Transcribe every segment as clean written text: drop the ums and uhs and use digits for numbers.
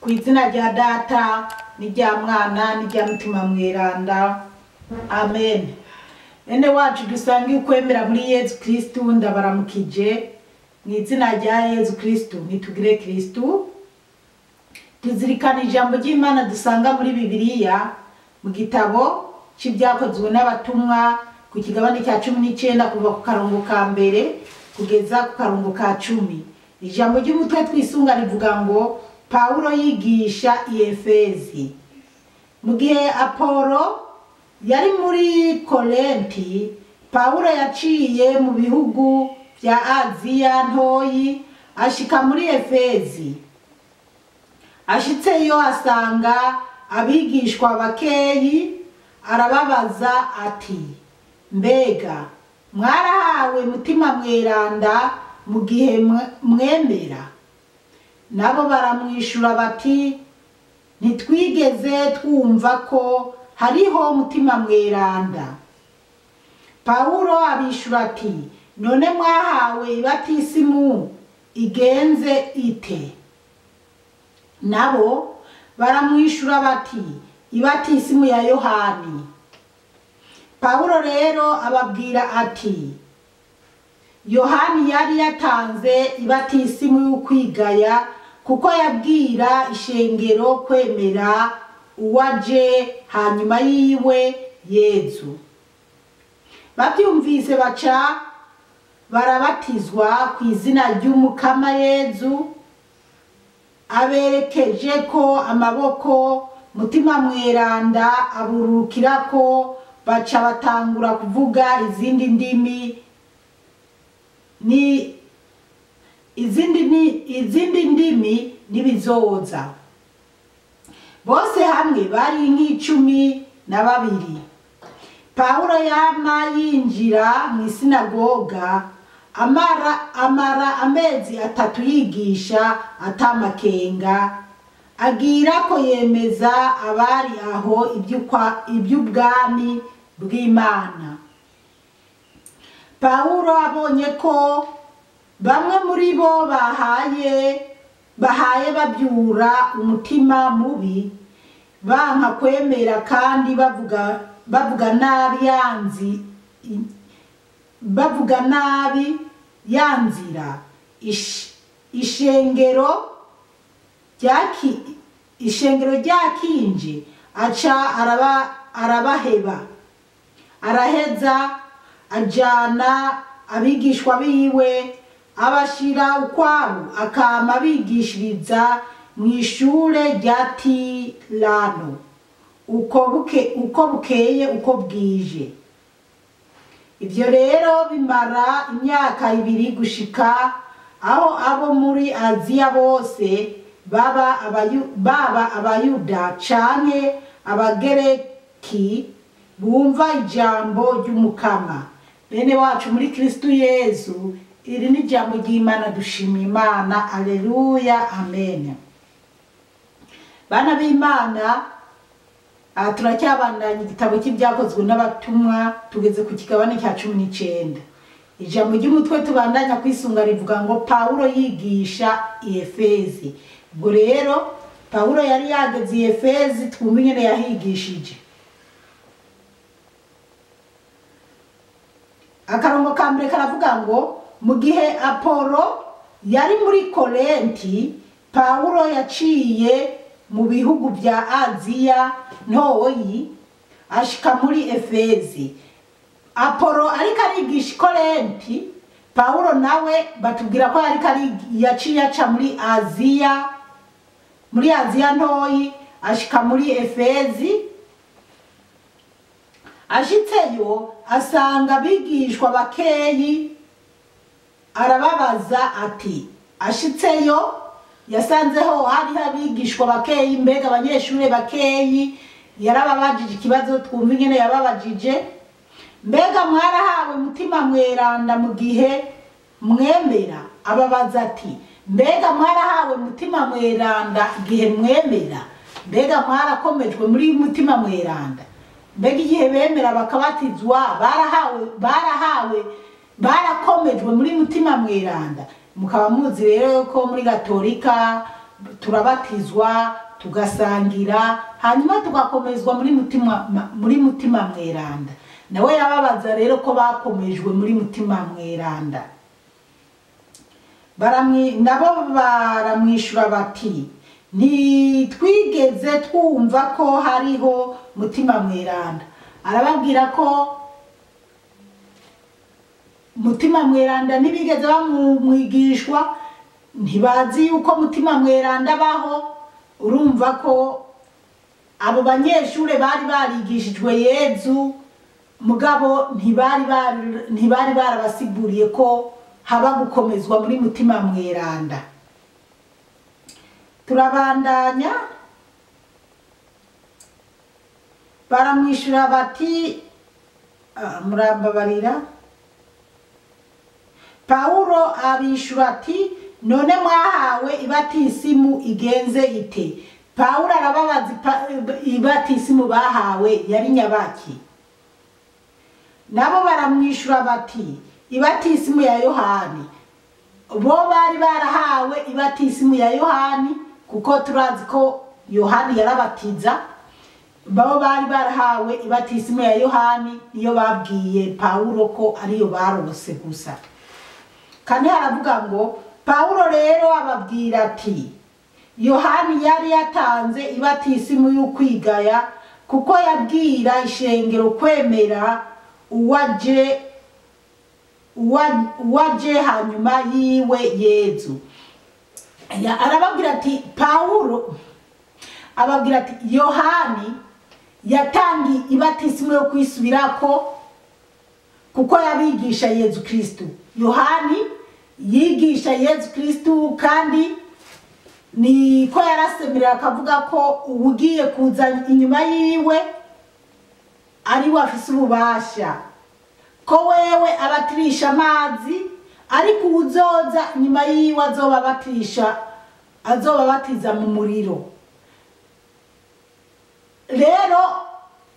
Ku izina rya Data n'irya Mwana n'irya Mutima Mweranda, amen. Ene wacu dusangiye ukwemera muri Yesu Kristo, ndabaramukije mu izina rya Yesu Kristo. Nitugire Kristo, tuzirikana ijambo ry'Imana dusanga muri Bibiliya mu gitabo c'ibyakozwe n'abatumwa ku kigabane cya 19 kuva ku karongo ka mbere kugeza ku karongo ka 10. Ijambo ry'umutwe twisunga rivuga ngo Paulo yigisha i Efezi. Mu gihe Apolo yari muri Korenti, Paulo yaciye mu bihugu vya Aziya ntoyi ashika muri Efezi. Ashitseyo asanga abigishwa bakeyi, arababaza ati, mbega mwarahawe Mutima Mweranda mu gihe mwemera? Nabo baramwishura bati, ntitwigeze twumva ko hariho Mutima Mweranda. Paulo abishura ati, none mwahawe ibatisimu igenze ite? Nabo baramwishura bati, ibatisimu ya Yohani. Paulo rero ababwira ati, Yohani yari yatanze ibatisimu y'ukwigaya, kuko yabwira ishengero kwemera uwaje hanyuma yiwe Yezu. Babyumvise baca barabatizwa ku izina ry'Umukama Yezu, aberekeje ko amaboko, Mutima Mweranda aburukirako, baca batangura kuvuga izindi ndimi n'ibizoza. Bose hamwe bari nk'12. Paulo yama yinjira mu isinagoga, amara amezi 3 yigisha atamakenga, agira ko yemeza abari aho iby'ubwami bw'Imana. Paulo abonye ko bamwe muri bo bahaye babyura umutima mubi, banka kwemera kandi bavuga nabi yanzira. Ishengero ryakinje, aca arabaheba. Araheza ajana abigishwa biwe, abashira ukwabo, akama bigishiriza mu ishure rya Tirano, uko bukeye uko bwije. Ivyo rero bimara imyaka 2 gushika aho abo muri Aziya bose, baba abayuda canke abagereki, bumva ijambo ry'Umukama. Bene wacu muri Kristo Yesu, iri ni jambo ry'Imana, dushimira Imana. Alleluya, amen. Bana b'Imana, turacyabandanya igitabo cy'ibyakozwe n'abatumwa, tugeze ku kigabane cya 19. Ijambo ry'umutwe tubandanya kwisunga rivuga ngo Paulo yigisha i Efezi. Ubwo rero Paulo yari yageze i Efezi, twumva ingene yahigishije. Akarongo ka mbere karavuga ngo mu gihe Apolo yari muri Korenti, Paulo yaciye mu bihugu vya Aziya ntoyi ashika muri Efezi. Apolo ariko arigisha Korenti, Paulo nawe batubwira ko yaciye aca muri Aziya ntoyi ashika muri Efezi. Ashitseyo asanga bigishwa bakeyi, arababaza ati, ashitseyo yasanzeho hari abigishwa bakeyi, mbega abanyeshure bakeyi. Yarababajije ikibazo, twumva ingene yababajije, mbega mwarahawe Mutima Mweranda mu gihe mwemera? Ababaza ati, mbega mwarahawe Mutima Mweranda igihe mwemera? Mbega mwarakomejwe muri Mutima Mweranda? Mbega igihe bemera bakabatizwa barakomejwe muri Mutima Mweranda? Mukaba muzi rero ko muri Gatolika turabatizwa tugasangira hanyuma tugakomezwa muri mutima mweranda. Nawe yababaza rero ko bakomejwe muri mutima mweranda. Nabo baramwishura bati ntitwigeze twumva ko hariho mutima mweranda. Arababwira ko mutima mweranda ntibigeze bamwigishwa, ntibazi yuko mutima mweranda baho. Urumva ko abo banyeshure bari barigishijwe Yezu, mugabo ntibari barabasiguriye ko haba gukomezwa muri mutima mweranda. Turabandanya, baramwishura bati murambabarira. Paulo abishura ati none mwahawe ibatisimu igenze ite? Paulo arababaza ibatisimu bahawe yari nyabaki? Nabo baramwishura bati ibatisimu ya Yohani. Bo bari barahawe ibatisimu ya Yohani kuko turazi ko Yohani yarabatiza. Bo bari barahawe ibatisimu ya Yohani, niyo babwiye Paulo ko ariyo barose gusa. Kandi haravuga ngo Paulo rero ababwira ati Yohani yari yatanze ibatisimu y'ukwigaya kuko yabwira ishengero kwemera uwaje hanyuma yiwe Yezu. Arababwira ati Paulo ababwira ati Yohani yatangi ibatisimu yo kwisubirako kuko yabigisha Yezu Kristo. Yohani yigisha Yezu Kristo kandi niko yarasemerera akavuga ko ugiye kuza inyuma yiwe ari wafise ububasha, ko wewe abatirisha amazi ariko uzoza inyuma yiwe azobabatiza mu muriro. Rero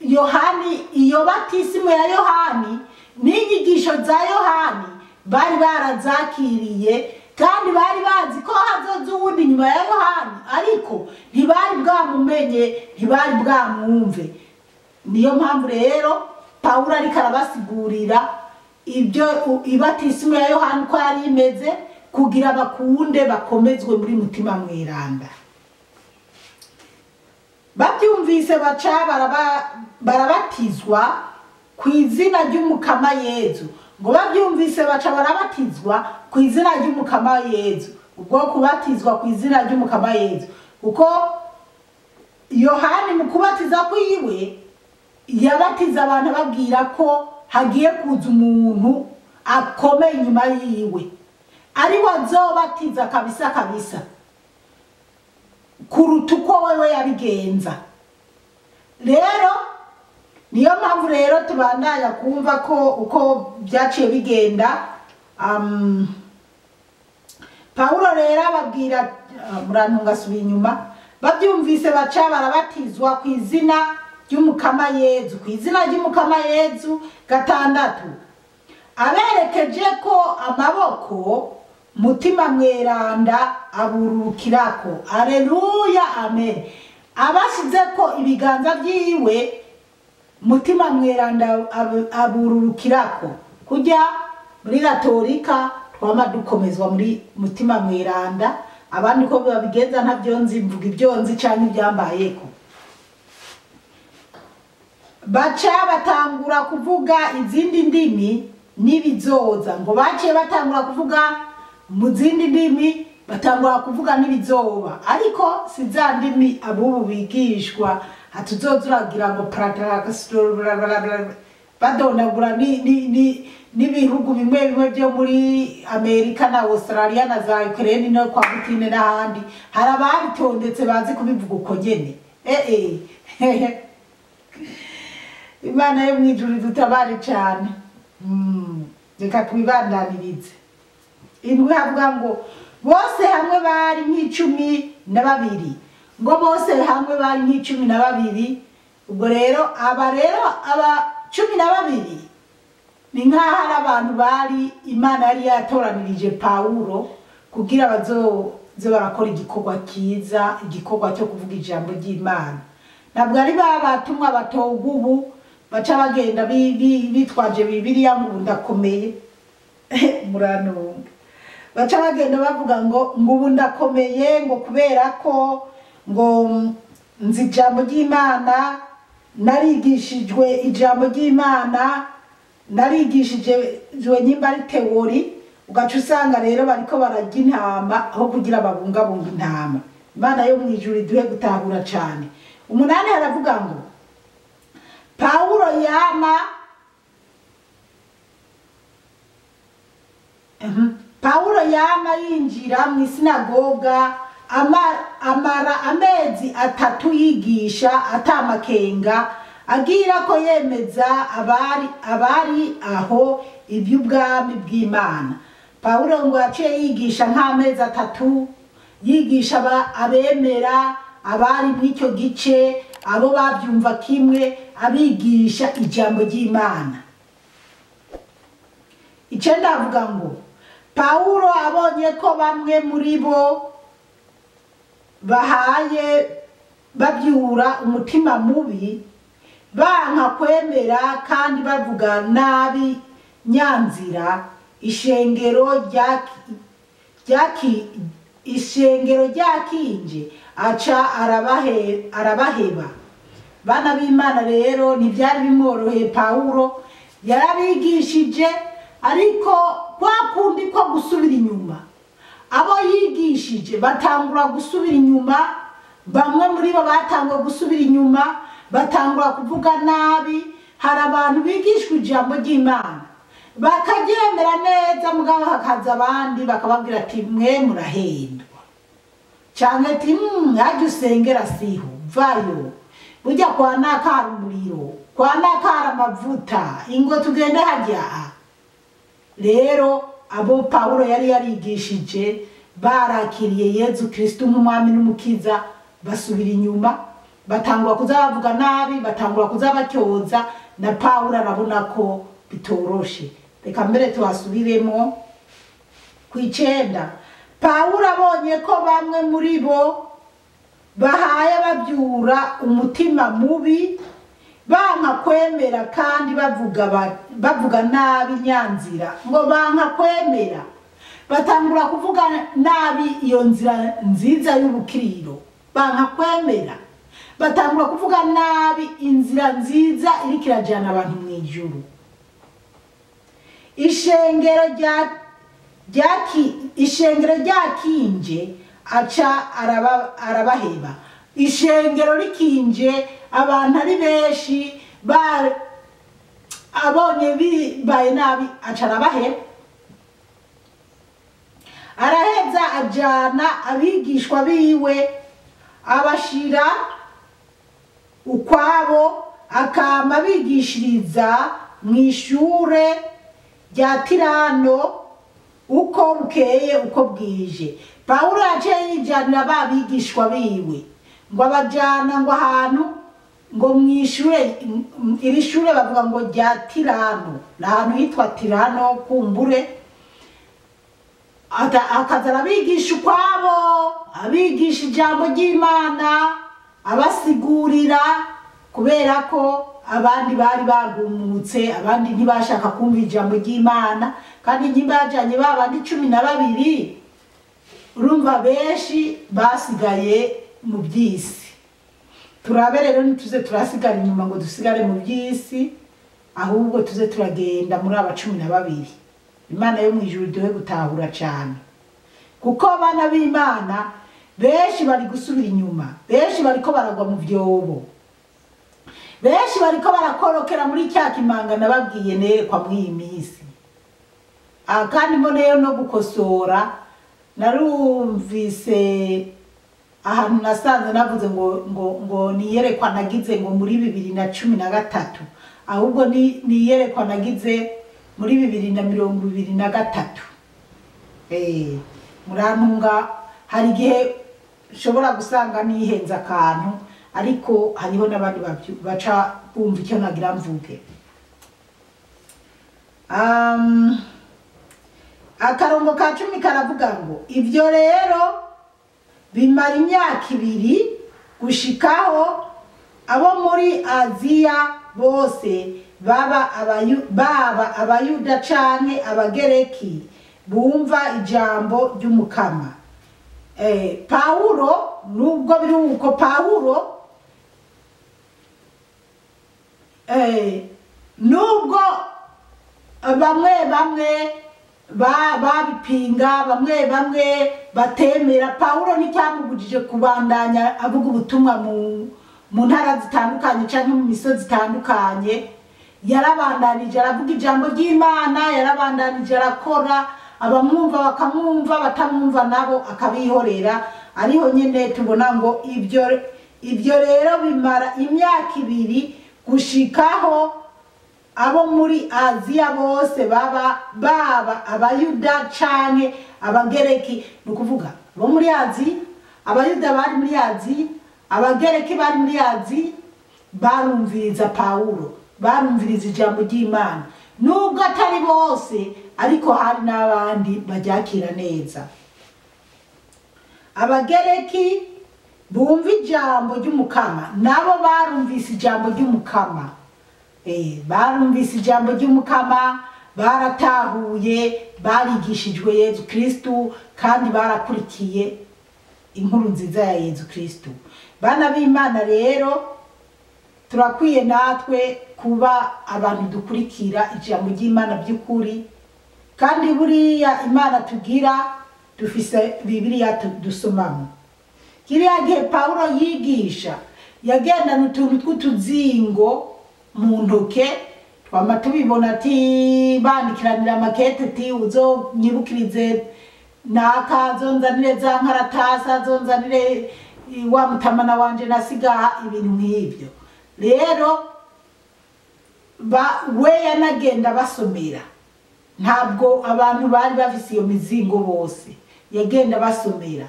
Yohani, iyo batisimu ya Yohani n'inyigisho za Yohani bari barazakiriye kandi bari bazi ko hazoza uwundi nyuma ya Yohani, ariko ntibari bwamumenye, ntibari bwamwumve. Niyo mpamvu rero Paulo ariko arabasigurira ibyo ibatisimu ya Yohani ko yari imeze kugira bakunde bakomezwe muri mutima mweranda. Babyumvise baca barabatizwa ku izina ry'umukama Yezu. Ngo babyumvise baca barabatizwa ku izina ry'umukama Yezu. Ubwo kubatizwa ku izina ry'umukama Yezu kuko Yohani mu kubatiza kwiwe yabatiza abantu babwira ko hagiye kuza umuntu akomeye inyuma yiwe, ari wazobatiza kabisa kabisa kuruta uko wewe yabigenza. Rero niyo mpamvu rero tubandanya kumva ko uko byaciye bigenda. Paulo rero ababwira murantunga subi inyuma, babyumvise baca barabatizwa ku izina ry'umukama Yezu, ku izina ry'umukama Yezu. 6 aberekeje ko amaboko mutima mweranda aburukirako. Aleluya, amen. Abashize ko ibiganza byiwe mutima mweranda aburukirako. Kujya muri Gatolika twama dukomezwa muri mutima mweranda, abandi ko babigenza ntabyo nzi, mvuga ibyo nzi cyane ibyambayeko. Baca batangura kuvuga izindi ndimi nibizoza. Ngo baciye batangura kuvuga mu zindi ndimi, batangura kuvuga nibizoba, ariko si za ndimi abubu bigishwa hatuzozuragira ngo badondagura n'ibihugu bimwe byo muri Amerika na Australia na za Ukraine no kwa Butine n'ahandi. Hari ababitondetse bazi kubivuga uko nyene. Imana yo mwijuru dutabare cyane. Reka twibandanirize. Indwi havuga ngo bose hamwe bari nk'12. Ngo bose hamwe bari nk'12. Ubwo rero aba 12 ni nk'aho ari abantu bari Imana yari yatoranirije Paulo kugira baze barakora igikorwa kiza, igikorwa cyo kuvuga ijambo ry'Imana. Ntabwo ari batumwa batoga ubu baca bagenda bitwaje Bibiliya ngo ndakomeye muranunga, baca bagenda bavuga ngo ubu ndakomeye ngo kubera ko ngo nzi ijambo ry'Imana, narigishijwe ijambo ry'Imana, narigishijwe nyimba ari teori. Ugaca usanga rero bariko barajya intama aho kugira babungabunga intama. Imana yo mwijuru iduhe gutahura cyane. 8 haravuga ngo Paulo yama yinjira mu sinagoga amara amezi 3 yigisha atamakenga, agira ko yemeza abari aho iby'ubwami bw'Imana. Paulo ngo yaciye yigisha nk'amezi 3, yigisha abemera abari mw'icyo gice, abo babyumva kimwe, abigisha ijambo ry'Imana. Icyo ndavuga ngo Paulo abonye ko bamwe muri bo bahaye babyura umutima mubi, banka kwemera kandi bavuga nabi nyanzira, ishengero ryakinje aca arabaheba. Bana b'Imana rero ntibyari bimworoheye. Paulo yarabigishije, ariko kwa kundi ko gusubira inyuma, abo yigishije batangura gusubira inyuma. Bamwe muri bo batangwa gusubira inyuma, batangura kuvuga nabi. Hari abantu bigishwa ijambo ry'Imana bakaryemera neza, mugabo hakaza abandi bakababwira ati mwe murahendwa, cyane ati hajya usengera siho vayo, burya kwa nakara umuriro, kwa nakara amavuta, ingo tugende hajya. Rero abo Paulo yari yarigishije barakiriye Yezu Kristo nk'umwami n'umukiza, basubira inyuma, batangura kuza bavuga nabi, batangura kuza batyoza. Na Paulo arabona ko bitoroshe. Reka mbere tuhasubiremo ku 9. Paulo abonye ko bamwe muri bo bahaye babyura umutima mubi, banka kwemera kandi bavuga nabi nyanzira, ngo banka kwemera, batangura kuvuga nabi iyo nzira nziza y'ubukiriro. Banka kwemera, batangura kuvuga nabi inzira nziza iriko irajana abantu mu ijuru. Ishengero ryakinje aca arabaheba. Ishengero rikinje, abantu ari benshi, abonye bibaye nabi aca arabaheba. Araheza ajana abigishwa biwe, abashira ukwabo, akama bigishiriza mu ishure rya Tirano uko bukeye uko bwije. Paulo yaciye yijanira babigishwa biwe ngo abajana ngo ahantu ngo mwishure, iri shure bavuga ngo rya Tirano, n'ahantu hitwa Tirano kumbure. Akaza arabigisha ukwabo, abigisha ijambo ry'Imana, abasigurira, kubera ko abandi bari bagumutse, abandi ntibashaka kumva ijambo ry'Imana. Kandi nyimba yajanye babandi 12, urumva benshi basigaye mu byisi. Turabe rero ntituze turasigara inyuma ngo dusigare mu byisi, ahubwo tuze turagenda muri aba 12. Imana yo mwijuru duhe gutahura cyane, kuko abana b'Imana benshi bari gusubira inyuma, benshi bariko baragwa mu byobo, benshi bariko barakorokera muri cya kimanga nababwiye nerekwa muri iyi minsi. Kandi mboneyo no gukosora, narumvise ahantu nasanze navuze ngo niyerekwa nagize ngo muri 2013, ahubwo niyerekwa nagize muri 2023. Murantunga, hari igihe nshobora gusanga nihenza akantu, ariko hariho n'abandi baca bumva icyo nagira mvuge. Akarongo ka 10 karavuga ngo ivyo rero bimara imyaka 2 gushikaho abo muri Aziya bose baba abayuda canke abagereki bumva ijambo ry'umukama. Paulo nubwo biri uko Paulo nubwo bamwe babipinga, bamwe batemera, Paulo nticyamubujije kubandanya avuga ubutumwa mu ntara zitandukanye canke mu misozi zitandukanye. Yarabandanije aravuga ijambo ry'Imana, yarabandanije arakora, abamwumva bakamwumva, batamwumva nabo akabihorera. Ariho nyene tubona ngo ibyo rero bimara imyaka 2 gushikaho abo muri Aziya bose baba abayuda canke abagereki, nukuvuga bo muri Aziya, abayuda bari muri Aziya, abagereki bari muri Aziya, barumviriza Paulo, barumviriza ijambo ry'Imana. Nubwo atari bose, ariko hari n'abandi baryakira neza. Abagereki bumva ijambo ry'umukama nabo barumvise ijambo ry'umukama. Barumvise ijambo ry'umukama, baratahuye, barigishijwe Yesu Kristo kandi barakurikiye inkuru nziza ya Yesu Kristo. Bana b'Imana rero turakwiye natwe kuba abantu dukurikira ijambo ry'Imana by'ukuri, kandi buriya Imana tugira dufise Bibiliya dusomamo. Kiriya gihe Paulo yigisha yagendana utuntu tw'utuzingo mu ntoke, twama tubibona ati bandikiranira makete ati uzonyibukirize naka, zonzanire za nkaratasa, zonzanire wa mutamana wanje nasigaha, ibintu nk'ibyo. Rero we yanagenda basomera, ntabwo abantu bari bafise iyo mizingo bose, yagenda basomera.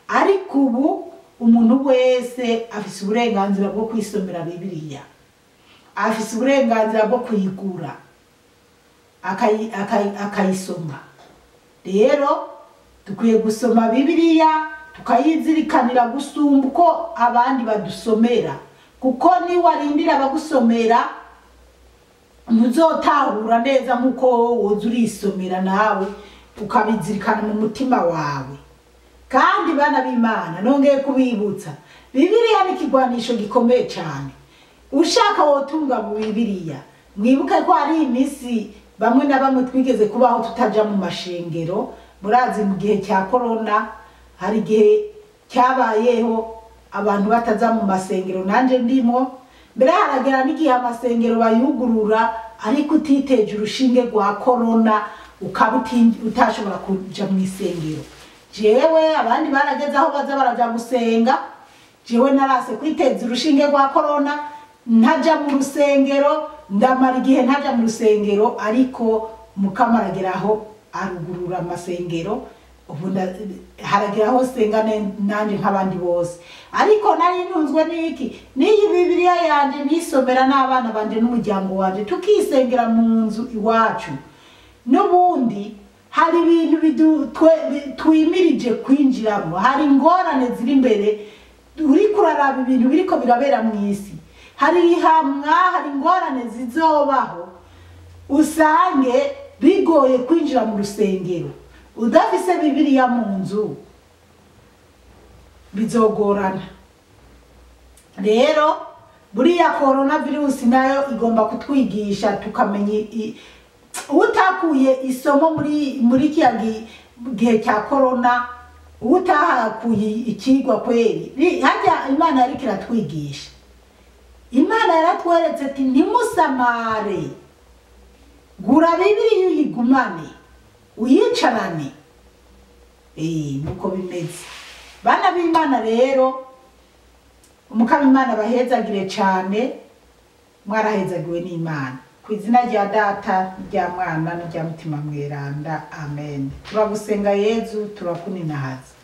Ariko ubu umuntu wese afise uburenganzira bwo kwisomera Bibiliya, afise uburenganzira bwo kuyigura akayisoma. Rero dukwiye gusoma Bibiliya tukayizirikanira gusumba uko abandi badusomera, kuko ni warindira bagusomera ntuzotahura neza nkuko woza urisomera nawe ukabizirikana mu mutima wawe. Kandi bana b'Imana nongeye kubibutsa, Bibiliya ni ikigwanisho gikomeye cyane. Ushaka wotunga mu Bibiliya, mwibuke ko ari imisi bamwe na bamwe twigeze kubaho tutaja mu mashengero. Murazi mu gihe cya corona hari igihe cyabayeho abantu bataza mu masengero, nanje ndimo. Mbere haragera n'igihe amasengero bayugurura ariko utiteje urushinge rwa corona ukaba utashobora kuja mu isengero. Jewe abandi barageze aho baza baraja gusenga, jewe narase kwiteza urushinge rwa corona, ntaja mu rusengero, ndamara igihe ntaja mu rusengero. Ariko Mukama arageraho arugurura amasengero, ubu harageraho senga nanje nk'abandi bose. Ariko nari ntunzwe n'iki, n'iyi Bibiliya yanje nisomera n'abana banje n'umuryango wanje, tukisengera mu nzu iwacu. N'ubundi hari ibintu twimirije kwinjiramo, hari ingorane ziri imbere, uri kuraraba ibintu biriko birabera mu isi, hari ihamwa, hari ingorane zizobaho, usange bigoye kwinjira mu rusengero udafise Bibiliya mu nzu, bizogorana. Rero buriya coronavirus nayo igomba kutwigisha tukamenya utakuye isomo muri kiya gihe cya corona, utahakuye ikigwa kweri. Hajya Imana yari kiratwigisha, Imana yaratweretse ati ntimusamare, gura Bibiliya uyigumane uyicarane. Nuko bimeze bana b'Imana. Rero Umukama Imana bahezagire cyane, mwarahezagiwe n'Imana. Ku izina rya Data rya Mwana n'rya Mutima Mweranda, amen. Turagusenga Yezu, turakuninahaza.